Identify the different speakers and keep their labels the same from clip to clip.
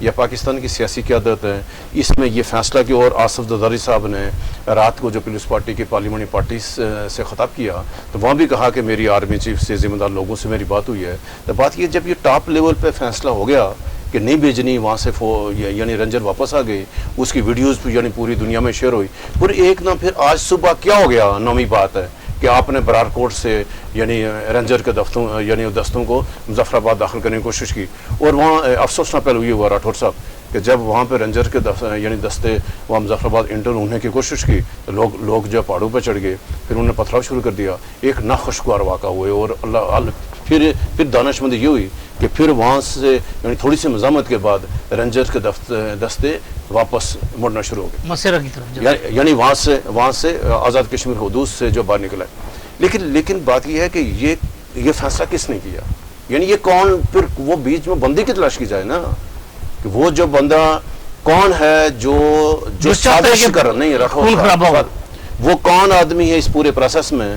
Speaker 1: یا پاکستان کی سیاسی قیادت ہے اس میں یہ فیصلہ کہ اور آصف زرداری صاحب نے رات کو جو پیپلز پارٹی کی پارلیمانی پارٹی سے خطاب کیا تو وہاں بھی کہا کہ میری آرمی چیف سے ذمہ دار لوگوں سے میری بات ہوئی ہے. تو بات یہ جب یہ ٹاپ لیول پہ فیصلہ ہو گیا کہ نہیں بھیجنی وہاں سے یعنی رینجر واپس آ گئی, اس کی ویڈیوز یعنی پوری دنیا میں شیئر ہوئی. پھر ایک نہ پھر آج صبح کیا ہو گیا, نویں بات ہے کہ آپ نے برار کوٹ سے یعنی رینجر کے دستوں کو مظفر آباد داخل کرنے کی کوشش کی. اور وہاں افسوس نہ پہلو یہ ہوا راٹھور صاحب کہ جب وہاں پہ رینجر کے یعنی دستے وہاں مظفر آباد انٹر ہونے کی کوشش کی تو لوگ جو پہاڑوں پہ چڑھ گئے, پھر انہوں نے پتھراؤ شروع کر دیا. ایک ناخوشگوار واقعہ ہوئے اور پھر دانش مندی یہ ہوئی کہ پھر وہاں سے یعنی تھوڑی سی مزاحمت کے بعد رینجر کے دستے واپس مڑنا شروع ہو گئے
Speaker 2: مسیرہ کی طرف,
Speaker 1: یعنی وہاں سے آزاد کشمیر حدود سے جو باہر نکلا ہے. لیکن بات یہ ہے کہ یہ فیصلہ کس نے کیا, یعنی یہ کون, پھر وہ بیچ میں بندی کی تلاش کی جائے نا کہ وہ جو بندہ کون ہے جو سازش کر نہیں رکھا, وہ کون آدمی ہے اس پورے پروسیس میں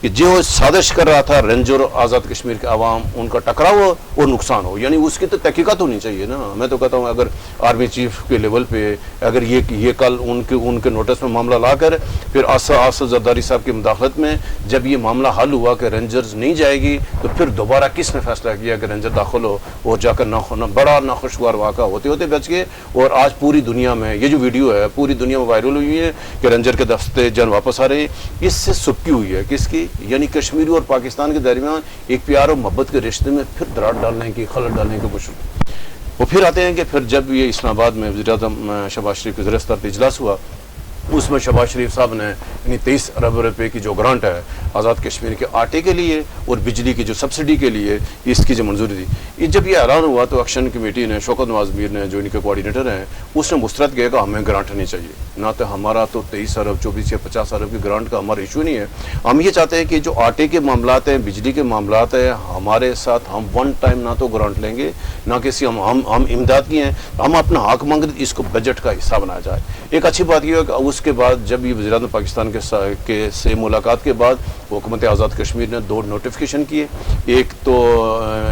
Speaker 1: کہ جو سازش کر رہا تھا رینجر اور آزاد کشمیر کے عوام ان کا ٹکراؤ ہو اور نقصان ہو. یعنی اس کی تو تحقیقات ہونی چاہیے نا. میں تو کہتا ہوں اگر آرمی چیف کے لیول پہ اگر یہ کل ان کے نوٹس میں معاملہ لا کر پھر آصف زرداری صاحب کی مداخلت میں جب یہ معاملہ حل ہوا کہ رینجرز نہیں جائے گی تو پھر دوبارہ کس نے فیصلہ کیا کہ رینجر داخل ہو اور جا کر بڑا ناخوشگوار واقعہ ہوتے بچ گئے. اور آج پوری دنیا میں یہ جو ویڈیو ہے پوری دنیا میں وائرل ہوئی ہے کہ رینجر کے دستے جان واپس آ رہے ہیں. اس سے سبکی ہوئی ہے کس کی, یعنی کشمیری اور پاکستان کے درمیان ایک پیار اور محبت کے رشتے میں پھر دراڑ ڈالنے کی خلل ڈالنے کی کوشش. وہ پھر آتے ہیں کہ پھر جب یہ اسلام آباد میں وزیر اعظم شہباز شریف کے زیر صدارت اجلاس ہوا اس میں شہباز شریف صاحب نے یعنی 23 ارب روپے کی جو گرانٹ ہے آزاد کشمیر کے آٹے کے لیے اور بجلی کی جو سبسڈی کے لیے اس کی جو منظوری دی. یہ جب یہ اعلان ہوا تو ایکشن کمیٹی نے شوکت نواز میر نے جو ان کے کوارڈینیٹر ہیں اس نے مسترد کیا کہ ہمیں گرانٹ نہیں چاہیے, نہ تو ہمارا تو 23 ارب 24 یا 50 ارب کی گرانٹ کا ہمارا ایشو نہیں ہے. ہم یہ چاہتے ہیں کہ جو آٹے کے معاملات ہیں بجلی کے معاملات ہیں ہمارے ساتھ ہم ون ٹائم نہ تو گرانٹ لیں گے نہ کسی ہم امداد کی ہیں, ہم اپنا حق مانگ رہے اس کو بجٹ کا حصہ بنایا جائے. ایک اچھی بات یہ ہے کہ اس کے بعد جب یہ وزیر اعظم پاکستان کے سے ملاقات کے بعد حکومت آزاد کشمیر نے 2 نوٹیفیکیشن کیے, ایک تو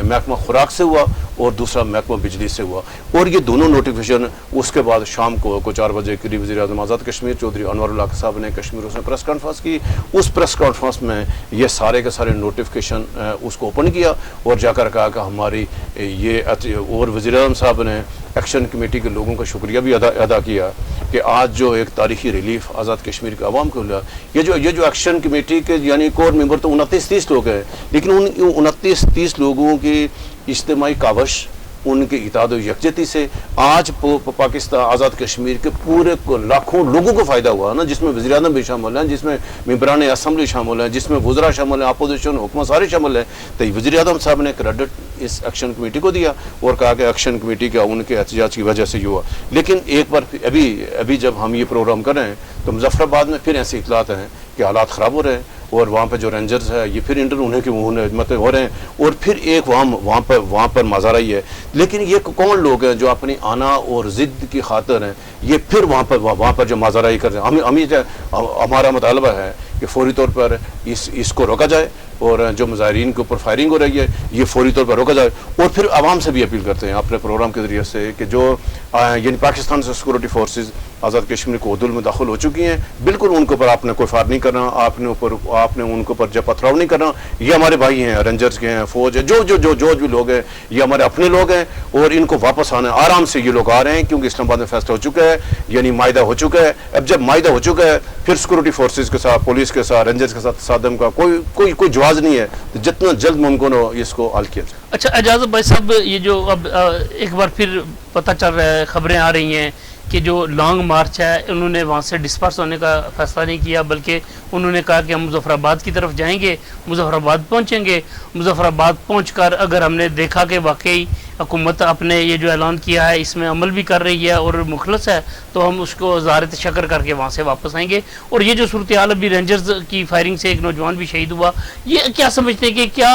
Speaker 1: محکمہ خوراک سے ہوا اور دوسرا محکمہ بجلی سے ہوا. اور یہ دونوں نوٹیفیکیشن اس کے بعد شام کو 4 بجے قریب وزیر اعظم آزاد کشمیر چودھری انور اللہ صاحب نے کشمیر اس نے پریس کانفرنس کی. اس پریس کانفرنس میں یہ سارے کے سارے نوٹیفیکیشن اس کو اوپن کیا اور جا کر کہا کہ ہماری یہ, اور وزیر اعظم صاحب نے ایکشن کمیٹی کے لوگوں کا شکریہ بھی ادا کیا کہ آج جو ایک تاریخی ریلیف آزاد کشمیر کے عوام کو ملا. یہ جو ایکشن کمیٹی کے یعنی کور ممبر تو 29-30 لوگ ہیں, لیکن ان 29-30 لوگوں کی اجتماعی کاوش ان کے اتحاد و یکجہتی سے آج پاکستان آزاد کشمیر کے پورے لاکھوں لوگوں کو فائدہ ہوا نا, جس میں وزیر اعظم بھی شامل ہیں, جس میں ممبران اسمبلی شامل ہیں, جس میں وزراء شامل ہیں, اپوزیشن حکومت سارے شامل ہیں. تو وزیر اعظم صاحب نے کریڈٹ اس ایکشن کمیٹی کو دیا اور کہا کہ ایکشن کمیٹی کا ان کے احتجاج کی وجہ سے یہ ہوا. لیکن ایک بار ابھی جب ہم یہ پروگرام کر رہے ہیں تو مظفر آباد میں پھر ایسے اطلاعات ہیں کہ حالات خراب ہو رہے ہیں اور وہاں پہ جو رینجرز ہے یہ پھر انٹر ہونے کی مطلب ہو رہے ہیں اور پھر ایک وہاں پر مازا رہی ہے. لیکن یہ کون لوگ ہیں جو اپنی آنا اور ضد کی خاطر ہیں یہ پھر وہاں پر جو مازا رہی کر رہے ہیں. ہمارا مطالبہ ہے کہ فوری طور پر اس کو روکا جائے اور جو مظاہرین کے اوپر فائرنگ ہو رہی ہے یہ فوری طور پر روکا جائے. اور پھر عوام سے بھی اپیل کرتے ہیں اپنے پروگرام کے ذریعے سے کہ جو یعنی پاکستان سے سیکورٹی فورسز آزاد کشمیر کو حدود میں داخل ہو چکی ہیں بالکل ان کے اوپر آپ نے کوئی فائر نہیں کرنا, آپ نے ان کے اوپر جب پتھراؤ نہیں کرنا. یہ ہمارے بھائی ہیں, رینجرز کے ہیں, فوج ہے, جو بھی لوگ ہیں یہ ہمارے اپنے لوگ ہیں اور ان کو واپس آنا آرام سے یہ لوگ آ رہے ہیں کیونکہ اسلام آباد میں فیصلہ ہو چکا ہے, یعنی معاہدہ ہو چکا ہے. اب جب معاہدہ ہو چکا ہے پھر سیکورٹی فورسز کے ساتھ, پولیس کے ساتھ, رینجرز کے ساتھ تصادم کا کوئی جواز نہیں ہے. جتنا جلد ممکن ہو اس کو حل کیا جائے.
Speaker 2: اچھا اعجاز بھائی صاحب, یہ جو اب ایک بار پھر پتہ چل رہا ہے, خبریں آ رہی ہیں کہ جو لانگ مارچ ہے انہوں نے وہاں سے ڈسپرس ہونے کا فیصلہ نہیں کیا بلکہ انہوں نے کہا کہ ہم مظفر آباد کی طرف جائیں گے, مظفر آباد پہنچیں گے. مظفر آباد پہنچ کر اگر ہم نے دیکھا کہ واقعی حکومت اپنے یہ جو اعلان کیا ہے اس میں عمل بھی کر رہی ہے اور مخلص ہے تو ہم اس کو اظہار تشکر کر کے وہاں سے واپس آئیں گے. اور یہ جو صورتحال ابھی رینجرز کی فائرنگ سے ایک نوجوان بھی شہید ہوا, یہ کیا سمجھتے ہیں کہ کیا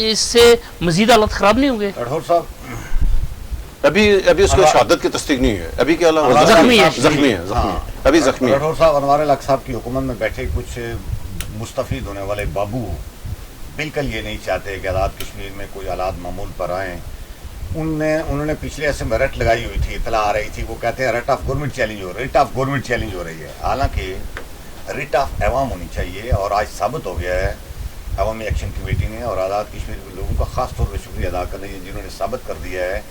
Speaker 2: اس سے مزید حالات خراب نہیں ہوں گے؟
Speaker 3: راٹھور صاحب
Speaker 1: ابھی اس کو شہادت کی تصدیق نہیں ہے, ابھی کیا
Speaker 2: زخمی ہے
Speaker 1: ابھی زخمی ہے.
Speaker 3: راٹھور صاحب انوار الحق صاحب کی حکومت میں بیٹھے کچھ مستفید ہونے والے بابو بالکل یہ نہیں چاہتے کہ آزاد کشمیر میں کوئی حالات معمول پر آئیں. انہوں نے پچھلے ایسے میں رٹ لگائی ہوئی تھی، اطلاع آ رہی تھی، وہ کہتے ہیں رٹ آف گورنمنٹ چیلنج ہو رہی ہے، ریٹ آف گورنمنٹ چیلنج ہو رہی ہے. حالانکہ ریٹ آف عوام ہونی چاہیے، اور آج ثابت ہو گیا ہے عوامی ایکشن کمیٹی نے اور آزاد کشمیر کے لوگوں کا خاص طور پہ شکریہ ادا کرنا ہے جنہوں نے ثابت کر دیا ہے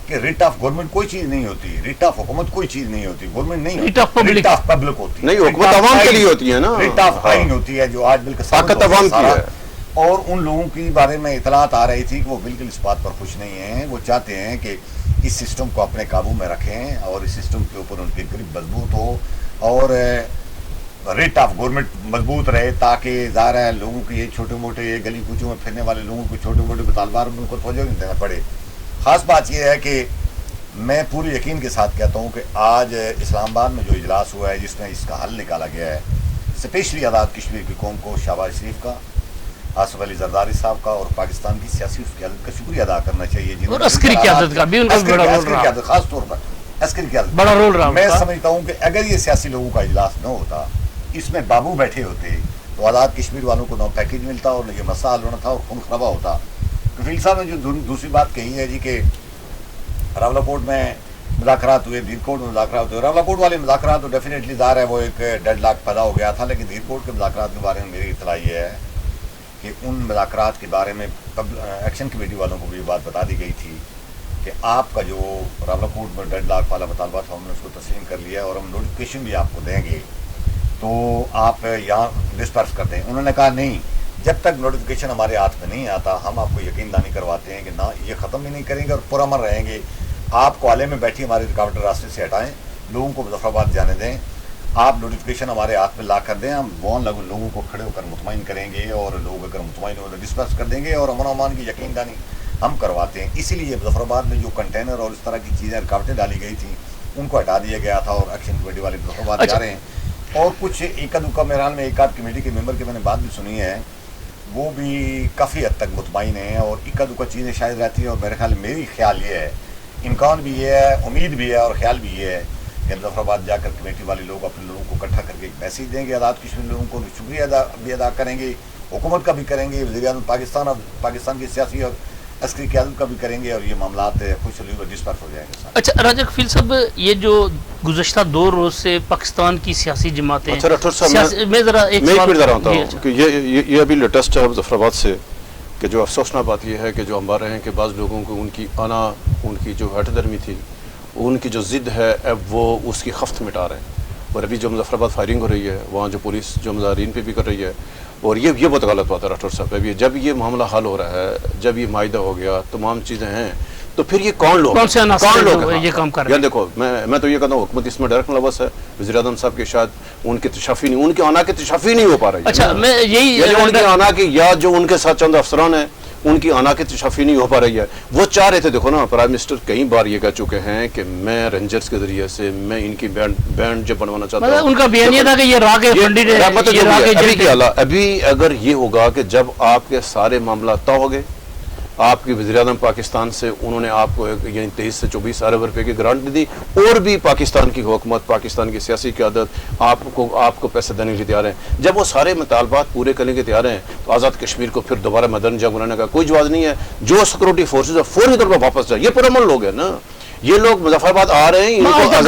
Speaker 3: کہ ریٹ آف گورنمنٹ کوئی چیز نہیں ہوتی، ریٹ آف حکومت کوئی چیز نہیں ہوتی، گورنمنٹ نہیں
Speaker 2: rate of public,
Speaker 3: rate of public ہوتی ہے.
Speaker 1: نہیں، حکومت عوام کے لیے ہوتی ہے نا،
Speaker 3: ریٹ آف فائن ہوتی ہے جو آج بالکل
Speaker 1: طاقت عوام کی ہے.
Speaker 3: اور ان لوگوں کی بارے میں اطلاعات آ رہی تھی کہ وہ بالکل اس بات پر خوش نہیں ہیں. وہ چاہتے ہیں کہ اس سسٹم کو اپنے قابو میں رکھیں اور اس سسٹم کے اوپر ان کی گرپ مضبوط ہو اور ریٹ آف گورنمنٹ مضبوط رہے، تاکہ ظاہر ہے لوگوں کی یہ چھوٹے موٹے گلی کوچوں میں پھرنے والے لوگوں کو چھوٹے موٹے مطالبات ان کو توجہ نہیں دینا پڑے. خاص بات یہ ہے کہ میں پوری یقین کے ساتھ کہتا ہوں کہ آج اسلام آباد میں جو اجلاس ہوا ہے جس میں اس کا حل نکالا گیا ہے، اسپیشلی آزاد کشمیر کی قوم کو شہباز شریف کا، آصف علی زرداری صاحب کا اور پاکستان کی سیاسی قیادت کا شکریہ ادا کرنا چاہیے،
Speaker 2: اور عسکری قیادت کا بھی ان کا بڑا رول رہا،
Speaker 3: خاص طور پر عسکری قیادت
Speaker 2: بڑا رول رہا.
Speaker 3: میں سمجھتا ہوں کہ اگر یہ سیاسی لوگوں کا اجلاس نہ ہوتا، اس میں بابو بیٹھے ہوتے تو آزاد کشمیر والوں کو نہ پیکیج ملتا اور نہ یہ مسئلہ حل ہونا تھا اور خون خرابہ ہوتا. کفیل صاحب نے جو دوسری بات کہی ہے جی کہ راولاکوٹ میں مذاکرات ہوئے، دیر کوٹ میں مذاکرات ہوئے، راولاکوٹ والے مذاکرات تو ڈیفینیٹلی ظاہر ہے وہ ایک ڈیڈ لاک پیدا ہو گیا تھا، لیکن دیر کوٹ کے مذاکرات کے بارے میں میری اطلاع یہ ہے کہ ان مذاکرات کے بارے میں ایکشن کمیٹی والوں کو بھی یہ بات بتا دی گئی تھی کہ آپ کا جو راولاکوٹ میں ڈیڈ لاک والا مطالبہ تھا ہم نے اس کو تسلیم کر لیا اور ہم نوٹیفکیشن بھی آپ کو دیں گے تو آپ یہاں ڈسپرس کر دیں. انہوں نے کہا نہیں، جب تک نوٹیفکیشن ہمارے ہاتھ میں نہیں آتا ہم آپ کو یقین دہانی کرواتے ہیں کہ نہ یہ ختم بھی نہیں کریں گے اور پرامن رہیں گے. آپ کو عالے میں بیٹھی ہماری رکاوٹ راستے سے ہٹائیں، لوگوں کو مظفر آباد جانے دیں، آپ نوٹیفکیشن ہمارے ہاتھ میں لا کر دیں، ہم وہ لوگوں کو کھڑے ہو کر مطمئن کریں گے اور لوگ اگر مطمئن ہو تو ڈسپرس کر دیں گے اور امن و امان کی یقین دہانی ہم کرواتے ہیں. اسی لیے مظفر آباد میں جو کنٹینر اور اس طرح کی چیزیں رکاوٹیں ڈالی گئی تھیں ان کو ہٹا دیا گیا تھا اور ایکشن کمیٹی والے مظفر آباد جا رہے ہیں. اور کچھ ایکا دکا میرے حال میں ایک آدھ کمیٹی کے ممبر کی میں نے بات بھی سنی ہے، وہ بھی کافی حد تک مطمئن ہیں اور ایکا دکا چیزیں شاید رہتی ہیں. اور میرے خیال میری خیال یہ ہے، امکان بھی یہ ہے، امید بھی ہے اور خیال بھی یہ ہے کہ مظفر آباد جا کر کمیٹی والے لوگ اپنے لوگوں کو اکٹھا کر کے ایک میسیج دیں گے، آزاد کشمیر لوگوں کو شکریہ بھی ادا کریں گے، حکومت کا بھی کریں گے، وزیر اعظم پاکستان اور پاکستان کی سیاسی اور عسکری قیادت کا بھی کریں گے اور یہ معاملات خوش حلی و ڈسپرس ہو جائیں گے.
Speaker 2: اچھا راجہ کفیل صاحب، یہ جو گزشتہ 2 روز سے پاکستان کی سیاسی جماعتیں،
Speaker 1: اچھا ڈاکٹر صاحب
Speaker 2: میں ذرا ایک
Speaker 1: سوال ہوتا ہوں کہ یہ ابھی لیٹسٹ ہے مظفر آباد سے کہ جو افسوسناک بات یہ ہے کہ جو ہم بات رہے ہیں کہ بعض لوگوں کو ان کی آنا، ان کی جو ہٹ درمی تھی، ان کی جو ضد ہے اب وہ اس کی خفت مٹا رہے ہیں. اور ابھی جو مظفر آباد فائرنگ ہو رہی ہے وہاں جو پولیس جو مظاہرین پہ بھی کر رہی ہے، اور یہ بہت غلط بات ہے ڈاکٹر صاحب. ابھی جب یہ معاملہ حل ہو رہا ہے، جب یہ معاہدہ ہو گیا، تمام چیزیں ہیں، تو پھر یہ کون لوگ
Speaker 2: یہ کام کر رہے ہیں؟
Speaker 1: دیکھو میں تو یہ کہتا ہوں حکومت اس میں ڈائریکٹ ملوث ہے. وزیر اعظم صاحب کے شاید ان کی تشافی نہیں، ان کے آنا کی تشافی نہیں ہو پا رہی ہے.
Speaker 2: اچھا میں یہی
Speaker 1: ان کے آنا کی، یا جو ان کے ساتھ چند افسران ہیں ان کی آنا کی تشافی نہیں ہو پا رہی ہے. وہ چاہ رہے تھے، دیکھو نا پرائم منسٹر کئی بار یہ کہہ چکے ہیں کہ میں رینجرز کے ذریعے سے میں ان کی بینڈ جب بنوانا چاہتا ہوں.
Speaker 2: ان کا بیان یہ تھا کہ یہ راگ فنڈڈ ہے.
Speaker 1: ابھی اگر یہ ہوگا کہ جب آپ کے سارے معاملات طے ہو گئے، آپ کے وزیر اعظم پاکستان سے انہوں نے آپ کو یعنی 23 سے 24 ارب روپے کی گرانٹ دی، اور بھی پاکستان کی حکومت، پاکستان کی سیاسی قیادت آپ کو پیسے دینے کے لیے تیار ہیں. جب وہ سارے مطالبات پورے کرنے کے تیار ہیں تو آزاد کشمیر کو پھر دوبارہ مدنی جنگ بنانے کا کوئی جواز نہیں ہے. جو سیکورٹی فورسز ہے فوری طور پر واپس جائیں. یہ پرامن لوگ ہیں نا، یہ لوگ مظفر آباد آ رہے ہیں، ان کو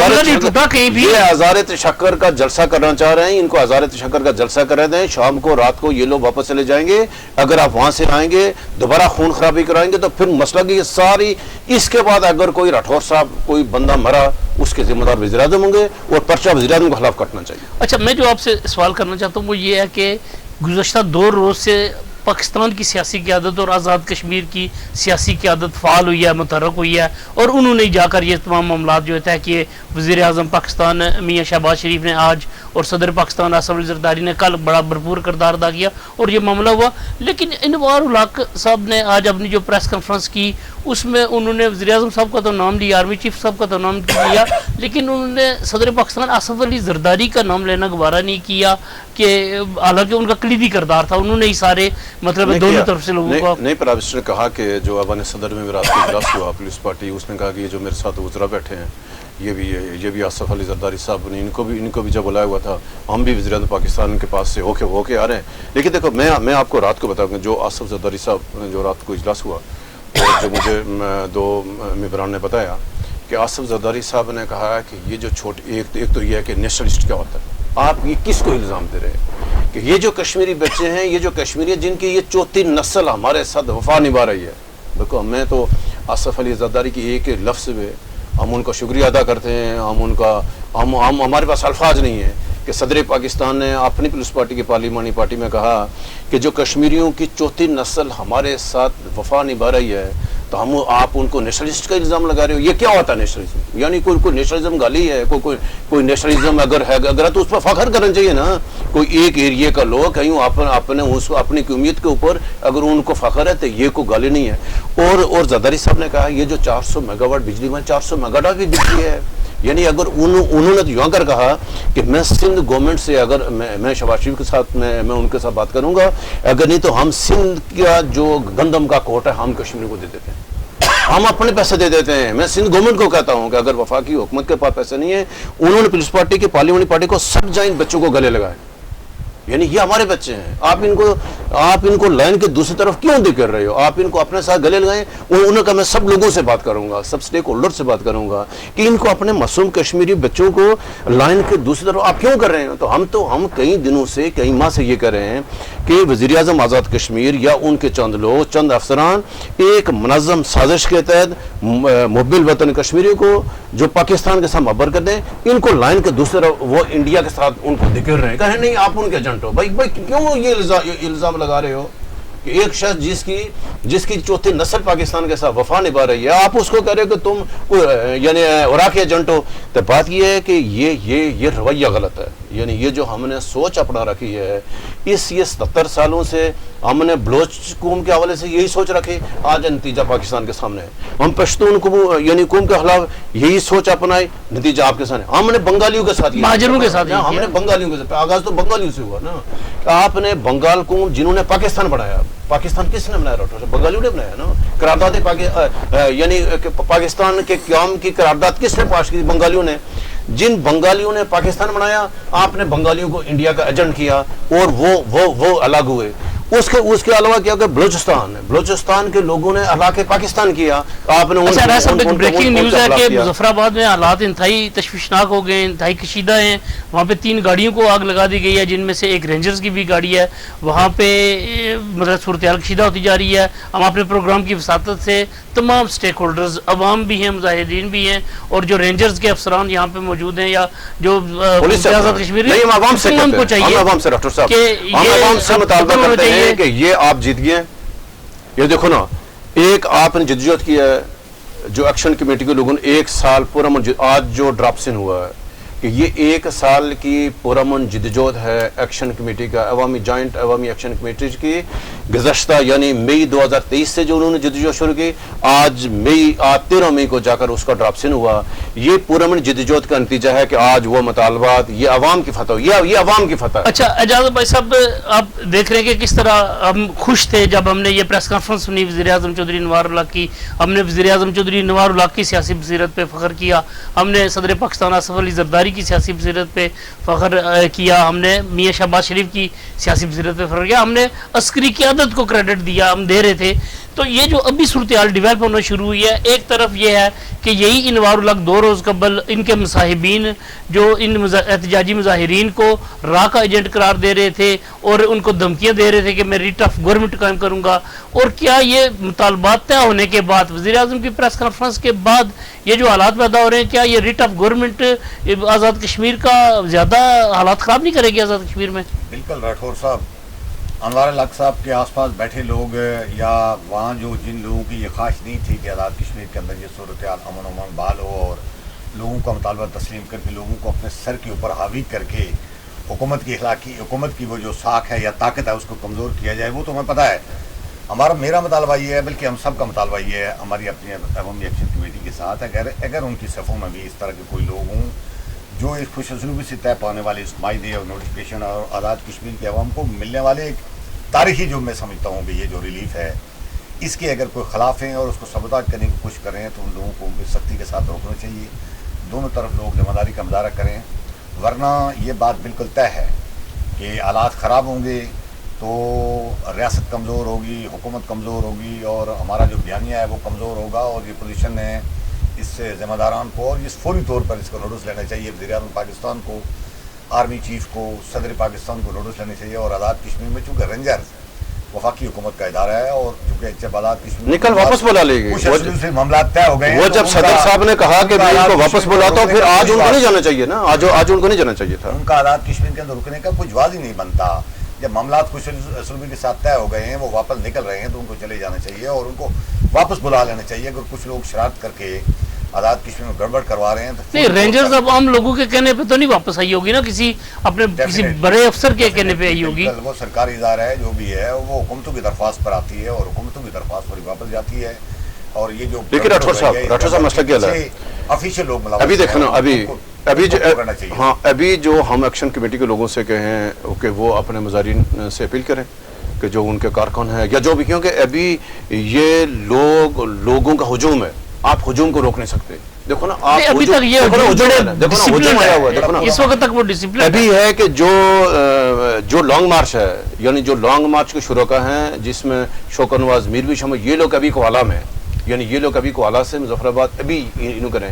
Speaker 1: ہزار تشکر کا جلسہ کرنا چاہ رہے ہیں، ان کو ہزار تشکر کا جلسہ کرا دیں. شام کو رات کو یہ لوگ واپس چلے جائیں گے. اگر آپ وہاں سے آئیں گے دوبارہ خون خرابی کرائیں گے تو پھر مسئلہ کی ساری، اس کے بعد اگر کوئی راٹھور صاحب کوئی بندہ مرا اس کے ذمہ دار وزیر اعظم ہوں گے اور پرچہ وزیر اعظم کے خلاف کٹنا چاہیے.
Speaker 2: اچھا میں جو آپ سے سوال کرنا چاہتا ہوں وہ یہ ہے کہ گزشتہ 2 روز سے پاکستان کی سیاسی قیادت اور آزاد کشمیر کی سیاسی قیادت فعال ہوئی ہے، متحرک ہوئی ہے، اور انہوں نے جا کر یہ تمام معاملات جو طے کیے. وزیر اعظم پاکستان میاں شہباز شریف نے آج اور صدر پاکستان آصف علی زرداری نے کل بڑا بھرپور کردار ادا کیا اور یہ معاملہ ہوا. لیکن انوار الحق صاحب نے آج اپنی جو پریس کانفرنس کی اس میں انہوں نے وزیر اعظم صاحب کا تو نام لیا، آرمی چیف صاحب کا تو نام لیا، لیکن انہوں نے صدر پاکستان آصف علی زرداری کا نام لینا گوارا نہیں کیا کہ حالانکہ ان کا کلیدی کردار تھا. انہوں نے ہی سارے مطلب دونوں طرف سے لوگوں کو
Speaker 1: نہیں. پرائم منسٹر نے کہا کہ جو ایوان صدر میں رات کو اجلاس ہوا پولیس پارٹی، اس نے کہا کہ یہ جو میرے ساتھ وزراء بیٹھے ہیں یہ بھی آصف علی زرداری صاحب نے ان کو بھی جب بلایا ہوا تھا. ہم بھی وزیر اعظم پاکستان کے پاس سے ہو کے آ رہے ہیں. لیکن دیکھو میں آپ کو رات کو بتاؤں گا جو آصف زرداری صاحب جو رات کو اجلاس ہوا جو مجھے دو ممبران نے بتایا کہ آصف زرداری صاحب نے کہا کہ یہ جو ایک تو یہ ہے کہ نیشنلسٹ کیا ہوتا ہے. آپ یہ کس کو الزام دے رہے ہیں کہ یہ جو کشمیری بچے ہیں, یہ جو کشمیری جن کی یہ چوتھی نسل ہمارے ساتھ وفا نبھا رہی ہے. دیکھو میں تو آصف علی زرداری کی ایک لفظ میں ہم ان کا شکریہ ادا کرتے ہیں. ہمارے پاس الفاظ نہیں ہیں کہ صدر پاکستان نے اپنی پیپلز پارٹی کی پارلیمانی پارٹی میں کہا کہ جو کشمیریوں کی چوتھی نسل ہمارے ساتھ وفا نبھا رہی ہے تو آپ ان کو نیشنلسٹ کا الزام لگا رہے ہو. یہ کیا ہوتا ہے نیشنلزم؟ یعنی کوئی نیشنلزم گالی ہے؟ کوئی نیشنلزم اگر ہے تو اس پر فخر کرنا چاہیے نا. کوئی ایک ایریے کا لوگ کہیں اپنی قومیت کے اوپر اگر ان کو فخر ہے تو یہ کوئی گالی نہیں ہے. اور زرداری صاحب نے کہا یہ جو 400 میگا واٹ بجلی میں 400 میگا واٹ کی بجلی ہے. یعنی اگر انہوں نے تو یوں کر کہا کہ میں سندھ گورنمنٹ سے اگر میں شہباز شریف کے ساتھ میں ان کے ساتھ بات کروں گا, اگر نہیں تو ہم سندھ کا جو گندم کا کوٹ ہے ہم کشمیر کو دے دیتے ہیں, ہم اپنے پیسے دے دیتے ہیں. میں سندھ گورنمنٹ کو کہتا ہوں کہ اگر وفاقی حکومت کے پاس پیسے نہیں ہیں, انہوں نے پیپلز پارٹی کی پارلیمانی پارٹی کو سب جائیں بچوں کو گلے لگائے. یعنی یہ ہمارے بچے ہیں, آپ ان کو لائن کے دوسری طرف کیوں دے کر رہے ہو؟ آپ ان کو اپنے ساتھ گلے لگائیں. انہوں نے کہا میں سب لوگوں سے بات کروں گا, سب سٹیک ہولڈر سے بات کروں گا کہ ان کو اپنے معصوم کشمیری بچوں کو لائن کے دوسری طرف آپ کیوں کر رہے ہیں. تو ہم کئی دنوں سے کئی ماہ سے یہ کر رہے ہیں کہ وزیر اعظم آزاد کشمیر یا ان کے چند افسران ایک منظم سازش کے تحت محب وطن کشمیری کو جو پاکستان کے ساتھ محبت کرتے ہیں, ان کو لائن کے دوسری طرف وہ انڈیا کے ساتھ ان کو دکھر رہے ہیں. کہیں نہیں آپ ان کے ایجنٹ ہو. بھائی کیوں یہ الزام لگا رہے ہو کہ ایک شخص جس کی چوتھی نسل پاکستان کے ساتھ وفا نبھا رہی ہے, آپ اس کو کہہ رہے ہو کہ تم یعنی عراقی ایجنٹ ہو. تو بات یہ ہے کہ یہ رویہ غلط ہے. یعنی یہ جو ہم نے سوچ اپنا رکھی ہے, یہ 77 سالوں سے ہم نے بلوچ قوم کے حوالے سے یہی سوچ رکھی, آج نتیجہ پاکستان کے سامنے ہے. ہم پشتون قوم یعنی قوم کے خلاف یہی سوچ اپنائی, نتیجہ آپ کے سامنے. ہم نے بنگالیوں کے ساتھ
Speaker 2: مہاجروں کے ساتھ
Speaker 1: ہم نے بنگالیوں کے ساتھ آغاز تو بنگالیوں سے ہوا نا. آپ نے بنگال قوم جنہوں نے پاکستان بنایا, پاکستان کس نے بنایا؟ بنگالیوں نے بنایا نا. قرارداد یعنی پاکستان کے قیام کی قرارداد کس نے پاس کی؟ بنگالیوں نے. جن بنگالیوں نے پاکستان بنایا, آپ نے بنگالیوں کو انڈیا کا ایجنٹ کیا اور وہ الگ ہوئے. اس کے علاوہ کیا کہ بلوچستان کے لوگوں نے علاقے پاکستان کیا. آپ نے
Speaker 2: بریکنگ نیوز ہے کہ مظفر آباد میں حالات انتہائی تشویشناک ہو گئے, انتہائی کشیدہ ہیں. وہاں پہ 3 گاڑیوں کو آگ لگا دی گئی ہے, جن میں سے ایک رینجرز کی بھی گاڑی ہے. وہاں پہ مطلب صورتحال کشیدہ ہوتی جا رہی ہے. ہم اپنے پروگرام کی وساطت سے تمام سٹیک ہولڈرز, عوام بھی ہیں, مظاہرین بھی ہیں, اور جو رینجرز کے افسران یہاں پہ موجود ہیں یا جو کشمیر کو چاہیے
Speaker 1: کہ یہ آپ جیت گئے. یہ دیکھو نا, ایک آپ نے جدوجہد کی ہے جو ایکشن کمیٹی کے لوگوں نے 1 سال پورا آج جو ڈراپسن ہوا ہے کہ یہ 1 سال کی پرامن جدوجہد ہے ایکشن کمیٹی کا, جوائنٹ عوامی ایکشن کمیٹی کی. گزشتہ یعنی مئی 2023 سے جو انہوں نے جدوجہد شروع کی, آج 13 مئی کو جا کر اس کا ڈراپسن ہوا. یہ پرامن جدوجہد کا نتیجہ ہے کہ آج وہ مطالبات, یہ عوام کی فتح, یہ عوام کی فتح.
Speaker 2: اچھا اعجاز بھائی صاحب, آپ دیکھ رہے ہیں کہ کس طرح ہم خوش تھے جب ہم نے یہ پریس کانفرنس سنی وزیر اعظم چودھری انوار اللہ کی. ہم نے وزیر اعظم چودھری انوار اللہ کی سیاسی بصیرت پہ فخر کیا. ہم نے صدر پاکستان آصف علی زرداری کی سیاسی بصیرت پہ فخر کیا. ہم نے میاں شہباز شریف کی سیاسی بصیرت پہ فخر کیا. ہم نے عسکری قیادت کو کریڈٹ دیا, ہم دے رہے تھے. تو یہ جو ابھی صورتحال ڈیولپ ہونا شروع ہوئی ہے, ایک طرف یہ ہے کہ یہی انوار الحق 2 روز قبل ان کے مصاحبین جو ان احتجاجی مظاہرین کو راہ کا ایجنٹ قرار دے رہے تھے اور ان کو دھمکیاں دے رہے تھے کہ میں ریٹ آف گورنمنٹ قائم کروں گا. اور کیا یہ مطالبات طے ہونے کے بعد, وزیر اعظم کی پریس کانفرنس کے بعد یہ جو حالات پیدا ہو رہے ہیں, کیا یہ rate of government Azad Kashmir کا زیادہ حالات خراب نہیں کرے گی آزاد کشمیر میں؟
Speaker 3: بالکل راٹھور صاحب, انوار الحق صاحب کے آس پاس بیٹھے لوگ یا وہاں جن لوگوں کی یہ خواہش نہیں تھی کہ آزاد کشمیر کے اندر یہ صورتحال امن و امان بحال ہو اور لوگوں کا مطالبہ تسلیم کر کے لوگوں کو اپنے سر کے اوپر حاوی کر کے حکومت کی وہ جو ساکھ ہے یا طاقت ہے اس کو کمزور کیا جائے, وہ تو ہمیں پتہ ہے. میرا مطالبہ یہ ہے, بلکہ ہم سب کا مطالبہ یہ ہے ہماری اپنی عوامی ایکشن کمیٹی کے ساتھ, اگر ان کی صفوں میں بھی اس طرح کے کوئی لوگ ہوں جو اس خوش اسلوبی سے طے پانے والے اس معاہدے اور نوٹیفکیشن اور آزاد کشمیر کے عوام کو ملنے والے ایک تاریخی جو میں سمجھتا ہوں کہ یہ جو ریلیف ہے اس کے اگر کوئی خلاف ہیں اور اس کو سبوتاژ کرنے کی کوشش کر رہے ہیں تو ان لوگوں کو سختی کے ساتھ روکنا چاہیے. دونوں طرف لوگ ذمہ داری کا مظاہرہ کریں, ورنہ یہ بات بالکل طے ہے کہ حالات خراب ہوں گے. تو ریاست کمزور ہوگی, حکومت کمزور ہوگی, اور ہمارا جو بیانیہ ہے وہ کمزور ہوگا, اور یہ پوزیشن ہے اس سے ذمہ داران کو, اور اس فوری طور پر اس کو نوٹس لینا چاہیے وزیر اعظم پاکستان کو, آرمی چیف کو, صدر پاکستان کو نوٹس لینا چاہیے. اور آزاد کشمیر میں چونکہ رینجرز وفاقی حکومت کا ادارہ ہے, اور چونکہ جب آزاد کشمیر
Speaker 1: نکل واپس بلا لے گی,
Speaker 3: سے معاملات طے ہو گئے ہیں,
Speaker 1: وہ جب صدر صاحب نے کہا کہ میں ان کو واپس بلاتا ہوں, پھر آج ان کو نہیں جانا چاہیے نا, آج ان کو نہیں جانا چاہیے تھا.
Speaker 3: ان کا آزاد کشمیر کے اندر رکنے کا کوئی جواز ہی نہیں بنتا. جب معاملات کچھ اسلوبی کے ساتھ طے ہو گئے ہیں, وہ واپس نکل رہے ہیں, تو ان کو چلے جانا چاہیے اور ان کو واپس بلا لینا چاہیے. اگر کچھ لوگ شرارت کر کے آزاد کشمیر میں گڑبڑ کروا رہے ہیں تو
Speaker 2: نہیں, رینجرز اب عام لوگوں کے کہنے پہ تو نہیں واپس آئی ہوگی نا, کسی اپنے کسی بڑے افسر کے کہنے پہ آئی ہوگی.
Speaker 3: وہ سرکاری ادارہ ہے جو بھی ہے, وہ حکومتوں کی درخواست پر آتی ہے اور حکومتوں کی درخواست پر واپس جاتی ہے. اور یہ جو
Speaker 1: لیکن راٹھور صاحب مسئلہ کیا ہے,
Speaker 3: آفیشیل لوگ ملوث
Speaker 1: ابھی دیکھو نا,
Speaker 3: کرنا چاہیے.
Speaker 1: ہاں ابھی جو ہم ایکشن کمیٹی کے لوگوں سے کہیں کہ وہ اپنے مظاہرین سے اپیل کریں کہ جو ان کے کارکن ہیں یا جو بھی, کیونکہ ابھی یہ لوگوں کا ہجوم ہے, آپ ہجوم کو روک نہیں سکتے. دیکھو نا آپ
Speaker 2: ابھی تک یہ
Speaker 1: ہجوم آیا ہوا ہے,
Speaker 2: اس وقت تک وہ ڈسپلن
Speaker 1: ابھی ہے کہ جو لانگ مارچ ہے, یعنی جو لانگ مارچ کے شرکا ہیں جس میں شوکت نواز میر بھی شامل, یہ لوگ ابھی کوالہ میں, یعنی یہ لوگ ابھی کوالہ سے مظفر آباد ابھی انہوں کریں.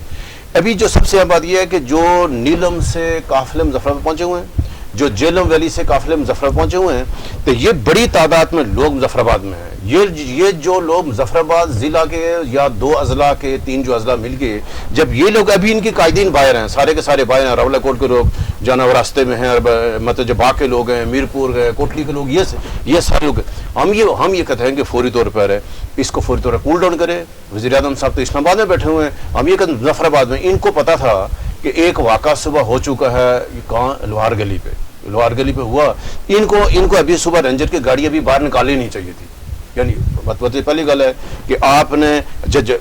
Speaker 1: ابھی جو سب سے اہم بات یہ ہے کہ جو نیلم سے قافلے مظفر آباد پہنچے ہوئے ہیں, جو جیلم ویلی سے قافلے مظفر آباد پہنچے ہوئے ہیں, تو یہ بڑی تعداد میں لوگ مظفر آباد میں ہیں. یہ جو لوگ مظفر آباد ضلع کے یا 2 اضلاع کے 3 جو اضلاع مل کے, جب یہ لوگ ابھی ان کی قائدین باہر ہیں, سارے کے سارے باہر ہیں, راولہ کوٹ کے لوگ جانا وہ راستے میں ہیں, مطلب جو باغ کے لوگ ہیں, میرپور گئے, کوٹلی کے لوگ, یہ سارے لوگ, ہم یہ کہتے ہیں کہ فوری طور پر ہے اس کو فوری طور پر کول ڈاؤن کرے. وزیر اعظم صاحب تو اسلام آباد میں بیٹھے ہوئے ہیں, ہم یہ کہتے ہیں مظفر آباد میں ان کو پتا تھا کہ ایک واقعہ صبح ہو چکا ہے, کہاں لوہار گلی پہ ہوا. ان کو ابھی صبح رینجر کی گاڑی ابھی باہر نکالنی نہیں چاہیے تھی. یعنی پہلی گل ہے کہ آپ نے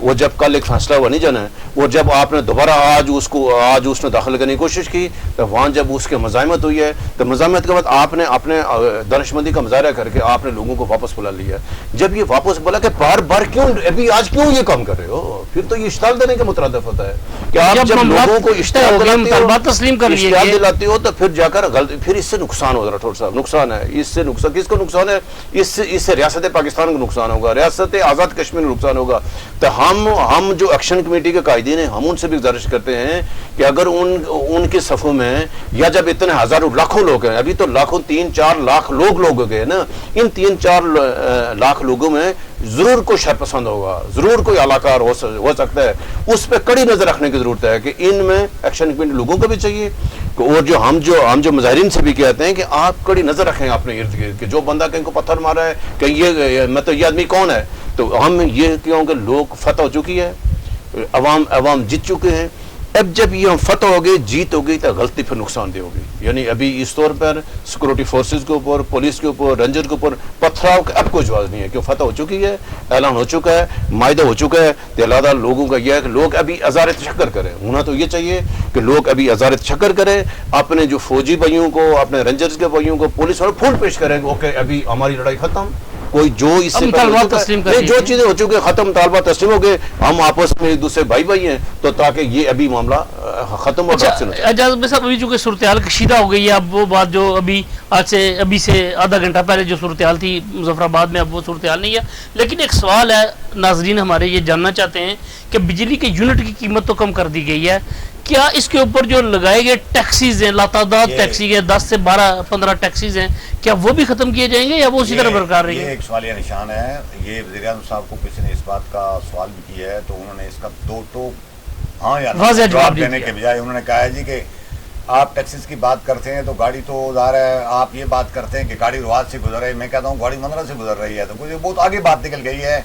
Speaker 1: وہ جب کل ایک فیصلہ ہوا نہیں جانا ہے, وہ جب آپ نے دوبارہ آج اس نے داخل کرنے کی کوشش کی, تو وہاں جب اس کے مزاحمت ہوئی ہے, تو مزاحمت کے بعد آپ نے اپنے دانشمندی کا مظاہرہ کر کے آپ نے لوگوں کو واپس بلا لیا. جب یہ واپس بلا کہ بار بار ابھی آج کیوں یہ کام کر رہے ہو, پھر تو یہ اشتعال دینے کے مترادف ہوتا ہے کہ آپ جب لوگوں کو اشتعال دلاتے ہو تو پھر جا کر پھر اس سے نقصان ہوتا ہے. راٹھور صاحب نقصان ہے, اس سے نقصان کس کو نقصان ہے, اس سے ریاست پاکستان کو نقصان ہوگا, ریاست آزاد کشمیر کو نقصان ہوگا. تو ہم جو ایکشن کمیٹی کے قائدین ہیں, ہم ان سے بھی گزارش کرتے ہیں کہ اگر ان کے صفوں میں یا جب اتنے ہزاروں لاکھوں لوگ ہیں, ابھی تو لاکھوں 3-4 لاکھ لوگ ہو گئے نا, ان 3-4 لاکھ لوگوں میں ضرور کوئی شرپسند ہوگا, ضرور کوئی اعلیٰ ہو سکتا ہے. اس پہ کڑی نظر رکھنے کی ضرورت ہے کہ ان میں ایکشن کمیٹی لوگوں کو بھی چاہیے, اور جو ہم جو مظاہرین سے بھی کہتے ہیں کہ آپ کڑی نظر رکھیں اپنے ارد گرد کہ جو بندہ کہیں کو پتھر مارا ہے کہ یہ آدمی کون ہے. تو ہم یہ کیوں کہ لوگ فتح ہو چکی ہے, عوام جیت چکے ہیں. اب جب یہ ہم فتح ہو گئی, جیت ہو گئی, تو غلطی پھر نقصان دہ ہوگی. یعنی ابھی اس طور پر سیکورٹی فورسز کے اوپر, پولیس کے اوپر, رینجر کے اوپر پتھراؤ کا اب کوئی جواز نہیں ہے, کہ فتح ہو چکی ہے, اعلان ہو چکا ہے, معاہدہ ہو چکا ہے. تو لہٰذا لوگوں کا یہ ہے کہ لوگ ابھی اظہار تشکر کریں. ہونا تو یہ چاہیے کہ لوگ ابھی اظہار تشکر کریں, اپنے جو فوجی بھائیوں کو, اپنے رینجرز کے بھائیوں کو, پولیس والوں پھول پیش کریں کہ اوکے ابھی ہماری لڑائی ختم, کوئی جو اس سے جو چیزیں ہو چکی ختم, طالبات تسلیم ہو گئے, ہم آپس میں ایک دوسرے بھائی ہیں, تو تاکہ یہ ابھی معاملہ ختم ہو.
Speaker 2: اجازت صاحب, ابھی چونکہ صورتحال کشیدہ ہو گئی ہے, اب وہ بات جو ابھی سے آدھا گھنٹہ پہلے جو صورتحال تھی مظفر آباد میں, اب وہ صورتحال نہیں ہے. لیکن ایک سوال ہے, ناظرین ہمارے یہ جاننا چاہتے ہیں کہ بجلی کے یونٹ کی قیمت تو کم کر دی گئی ہے, کیا اس کے اوپر جو لگائے گئے ٹیکسیز ہیں, لاتعداد ٹیکسی ہیں, 10 سے 12-15 ٹیکسیز ہیں, کیا وہ بھی ختم کیے جائیں گے یا وہ اسی طرح برقرار رہیں گے؟
Speaker 3: یہ ایک سوالیہ نشان ہے. یہ وزیر اعظم صاحب کو کسی نے اس بات کا سوال بھی کیا ہے, تو انہوں نے اس کا 2 ٹوک ہاں یا نہ جواب دینے کے بجائے انہوں نے کہا ہے جی کہ آپ ٹیکسیز کی بات کرتے ہیں تو گاڑی تو ظاہر ہے, آپ یہ بات کرتے ہیں کہ گاڑی رواد سے گزر رہی ہے, میں کہتا ہوں گاڑی مندرہ سے گزر رہی ہے, تو مجھے بہت آگے بات نکل گئی ہے.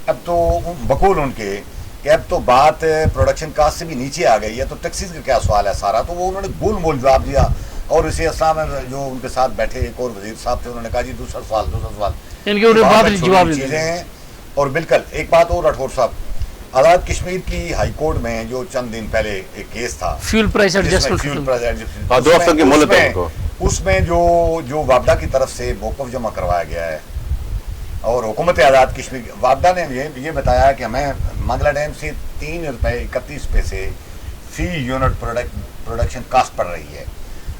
Speaker 3: اب تو بقول ان کے کہ اب تو بات پروڈکشن کاسٹ سے بھی نیچے آ گئی ہے, تو ٹیکسیز کا کیا سوال ہے سارا. تو وہ انہوں نے گول مول جواب دیا, اور اسی اسلام میں جو ان کے ساتھ بیٹھے ایک اور وزیر صاحب تھے, انہوں نے کہا جی دوسرا سوال چیزیں ہیں. اور بالکل ایک بات اور راٹھور صاحب, آزاد کشمیر کی ہائی کورٹ میں جو چند دن پہلے ایک کیس تھا
Speaker 2: فیول پرائس ایڈجسٹمنٹ,
Speaker 3: اس میں جو وابڈا کی طرف سے موقف جمع کروایا گیا ہے, اور حکومت آزاد کشمیر وابڈا نے یہ بتایا کہ ہمیں منگلا ڈیم سے 3 روپے 31 پیسے فی یونٹ پروڈکشن کاسٹ پڑ رہی ہے.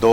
Speaker 1: 2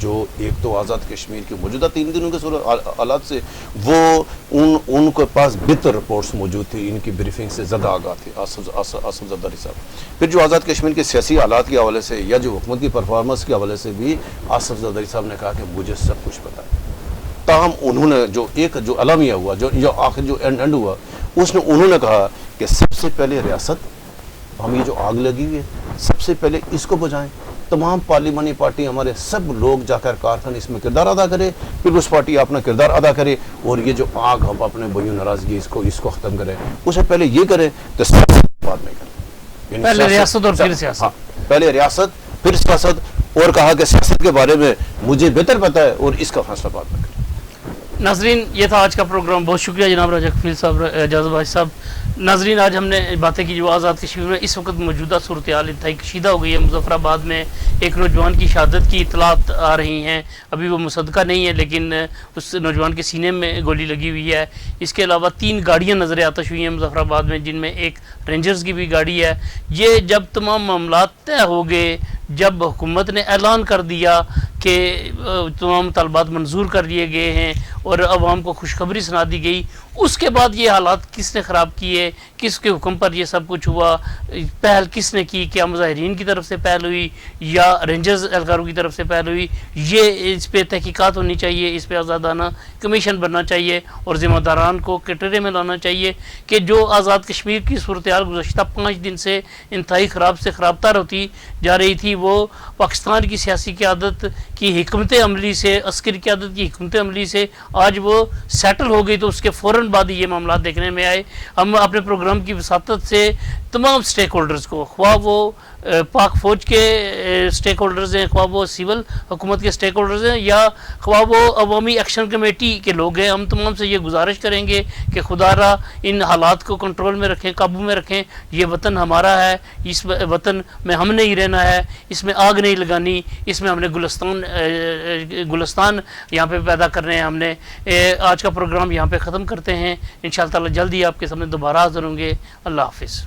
Speaker 1: جو ایک تو آزاد کشمیر کے موجودہ 3 دنوں کے حالات سے وہ ان کے پاس بہتر رپورٹس موجود تھی، ان کی بریفنگ سے زیادہ آگاہ تھی آصف زرداری صاحب۔ پھر جو آزاد کشمیر کے سیاسی حالات کے حوالے سے یا جو حکومت کی پرفارمنس کے حوالے سے بھی آصف زرداری صاحب نے کہا کہ مجھے سب کچھ پتہ ہے۔ تاہم انہوں نے جو اعلامیہ ہوا، جو آخر جو اینڈ ہوا، انہوں نے کہا کہ سب سے پہلے ریاست، ہم یہ جو آگ لگی ہوئی ہے سب سے پہلے اس کو بجھائیں، تمام پارلیمانی پارٹی ہمارے سب لوگ جا کر کارکن اس میں کردار ادا کرے، پھر اس پارٹی اپنا کردار ادا کرے، اور یہ جو آگ ہم اپنے بیوں ناراضگی اس کو ختم کریں، اسے پہلے یہ کریں تو سیاست بعد میں کریں،
Speaker 2: پہلے ریاست اور پھر سیاست،
Speaker 1: پہلے ریاست پھر سیاست، اور کہا کہ سیاست کے بارے میں مجھے بہتر پتہ ہے اور اس کا فیصلہ بعد میں کریں۔
Speaker 2: ناظرین یہ تھا آج کا پروگرام، بہت شکریہ جناب راجہ کفیل صاحب، اعجاز بھائی صاحب۔ ناظرین آج ہم نے باتیں کی جو آزاد کشمیر میں اس وقت موجودہ صورتحال انتہائی کشیدہ ہو گئی ہے۔ مظفر آباد میں ایک نوجوان کی شہادت کی اطلاعات آ رہی ہیں، ابھی وہ مصدقہ نہیں ہے لیکن اس نوجوان کے سینے میں گولی لگی ہوئی ہے۔ اس کے علاوہ 3 گاڑیاں نظر آتش ہوئی ہیں مظفر آباد میں، جن میں ایک رینجرز کی بھی گاڑی ہے۔ یہ جب تمام معاملات طے ہو گئے، جب حکومت نے اعلان کر دیا کہ تمام طلبات منظور کر لیے گئے ہیں اور عوام کو خوشخبری سنا دی گئی، اس کے بعد یہ حالات کس نے خراب کیے، کس کے حکم پر یہ سب کچھ ہوا، پہل کس نے کی، کیا مظاہرین کی طرف سے پہل ہوئی یا رینجرز اہلکاروں کی طرف سے پہل ہوئی، یہ اس پہ تحقیقات ہونی چاہیے، اس پہ آزادانہ کمیشن بننا چاہیے اور ذمہ داران کو کٹہرے میں لانا چاہیے کہ جو آزاد کشمیر کی صورتحال گزشتہ 5 دن سے انتہائی خراب سے خراب تر ہوتی جا رہی تھی، وہ پاکستان کی سیاسی قیادت کی حکمت عملی سے، عسکری قیادت کی حکمت عملی سے آج وہ سیٹل ہو گئی، تو اس کے فوراً بعد یہ معاملات دیکھنے میں آئے۔ ہم اپنے پروگرام کی وساطت سے تمام سٹیک ہولڈرز کو، خواہ وہ پاک فوج کے سٹیک ہولڈرز ہیں، خواہ وہ سول حکومت کے سٹیک ہولڈرز ہیں، یا خواہ وہ عوامی ایکشن کمیٹی کے لوگ ہیں، ہم تمام سے یہ گزارش کریں گے کہ خدا را ان حالات کو کنٹرول میں رکھیں، قابو میں رکھیں۔ یہ وطن ہمارا ہے، اس وطن میں ہم نے ہی رہنا ہے، اس میں آگ نہیں لگانی، اس میں ہم نے گلستان یہاں پہ پیدا کرنے ہیں۔ ہم نے آج کا پروگرام یہاں پہ ختم کرتے ہیں، انشاءاللہ تعالی جلد ہی آپ کے سامنے دوبارہ حاضر ہوں گے۔ اللہ حافظ۔